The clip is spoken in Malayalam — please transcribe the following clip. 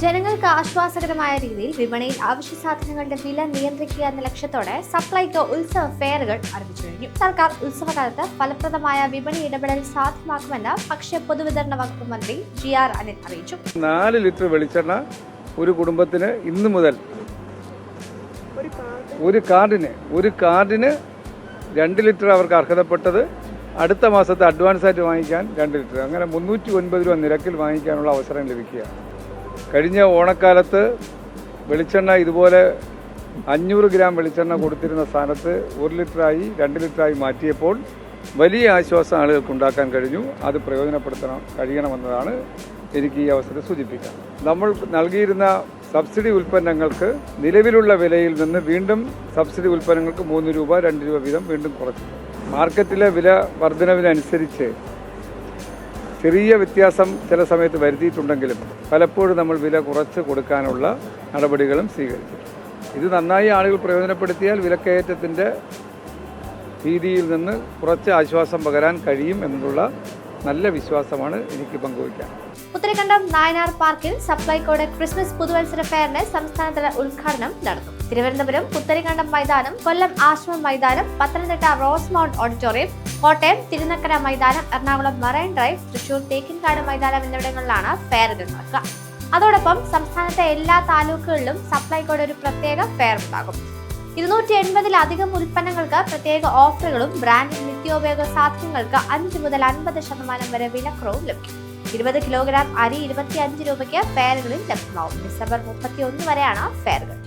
ജനങ്ങൾക്ക് ആശ്വാസകരമായ രീതിയിൽ വിപണിയിൽ അവശ്യ സാധനങ്ങളുടെ വില നിയന്ത്രിക്കുക എന്ന ലക്ഷ്യത്തോടെ സപ്ലൈകോ ഉത്സവ ഫെയറുകൾ ആരംഭിച്ചു കഴിഞ്ഞു. സർക്കാർ ഉത്സവകാലത്ത് ഫലപ്രദമായ വിപണി ഇടപെടൽ സാധ്യമാക്കുമെന്ന് ഭക്ഷ്യ പൊതുവിതരണ വകുപ്പ് മന്ത്രി GR അനിൽ അറിയിച്ചു. 4 ലിറ്റർ വെളിച്ചെണ്ണ ഒരു കുടുംബത്തിന് ഇന്നു മുതൽ ഒരു കാർഡിന് 2 ലിറ്റർ അവർക്ക് അർഹതപ്പെട്ടത് അടുത്ത മാസത്തെ അഡ്വാൻസ് ആയിട്ട് വാങ്ങിക്കാൻ 2 ലിറ്റർ, അങ്ങനെ 309 രൂപ നിരക്കിൽ വാങ്ങിക്കാനുള്ള അവസരം ലഭിക്കുക. കഴിഞ്ഞ ഓണക്കാലത്ത് വെളിച്ചെണ്ണ ഇതുപോലെ 500 ഗ്രാം വെളിച്ചെണ്ണ കൊടുത്തിരുന്ന സ്ഥാനത്ത് 1 ലിറ്ററായി 2 ലിറ്ററായി മാറ്റിയപ്പോൾ വലിയ ആശ്വാസം ആളുകൾക്ക് ഉണ്ടാക്കാൻ കഴിഞ്ഞു. അത് കഴിയണമെന്നതാണ് എനിക്ക് ഈ അവസരം സൂചിപ്പിക്കാം. നമ്മൾ നൽകിയിരുന്ന സബ്സിഡി ഉൽപ്പന്നങ്ങൾക്ക് നിലവിലുള്ള വിലയിൽ നിന്ന് വീണ്ടും സബ്സിഡി ഉൽപ്പന്നങ്ങൾക്ക് 3 രൂപ 2 രൂപ വീതം വീണ്ടും കുറച്ചു. മാർക്കറ്റിലെ വില വർധനവിനനുസരിച്ച് ചെറിയ വ്യത്യാസം ചില സമയത്ത് വരുത്തിയിട്ടുണ്ടെങ്കിലും പലപ്പോഴും നമ്മൾ വില കുറച്ച് കൊടുക്കാനുള്ള നടപടികളും സ്വീകരിച്ചു. ഇത് നന്നായി ആളുകൾ പ്രയോജനപ്പെടുത്തിയാൽ വിലക്കയറ്റത്തിൻ്റെ ഭീതിയിൽ നിന്ന് കുറച്ച് ആശ്വാസം പകരാൻ കഴിയും എന്നുള്ള നല്ല വിശ്വാസമാണ് എനിക്ക് പങ്കുവയ്ക്കാൻ. പുത്തരിക്കണ്ടം നായനാർ പാർക്കിൽ സപ്ലൈകോയുടെ ക്രിസ്മസ് പുതുവത്സര ഫെയറിന്റെ സംസ്ഥാനതല ഉദ്ഘാടനം നടന്നു. തിരുവനന്തപുരം പുത്തരിക്കണ്ടം മൈതാനം, കൊല്ലം ആശ്രമം മൈതാനം, പത്തനംതിട്ട റോസ്മൗണ്ട് ഓഡിറ്റോറിയം, കോട്ടയം തിരുനക്കര മൈതാനം, എറണാകുളം മറൈൻ ഡ്രൈവ്, തൃശൂർ തേക്കിൻകാട് മൈതാനം എന്നിവിടങ്ങളിലാണ് ഫെയറുകൾ നടക്കുക. അതോടൊപ്പം സംസ്ഥാനത്തെ എല്ലാ താലൂക്കുകളിലും സപ്ലൈകോയുടെ ഒരു പ്രത്യേക ഫെയർ ഉണ്ടാകും. 280-ലധികം ഉൽപ്പന്നങ്ങൾക്ക് പ്രത്യേക ഓഫറുകളും ബ്രാൻഡ് നിത്യോപയോഗ സാധനങ്ങൾക്ക് 5 മുതൽ 50% വരെ വിലക്കുറവും ലഭിക്കും. 20 കിലോഗ്രാം അരി 25 രൂപയ്ക്ക് ഫെയറുകളിൽ ലഭ്യമാവും. ഡിസംബർ 31 വരെയാണ് ഫെയറുകൾ.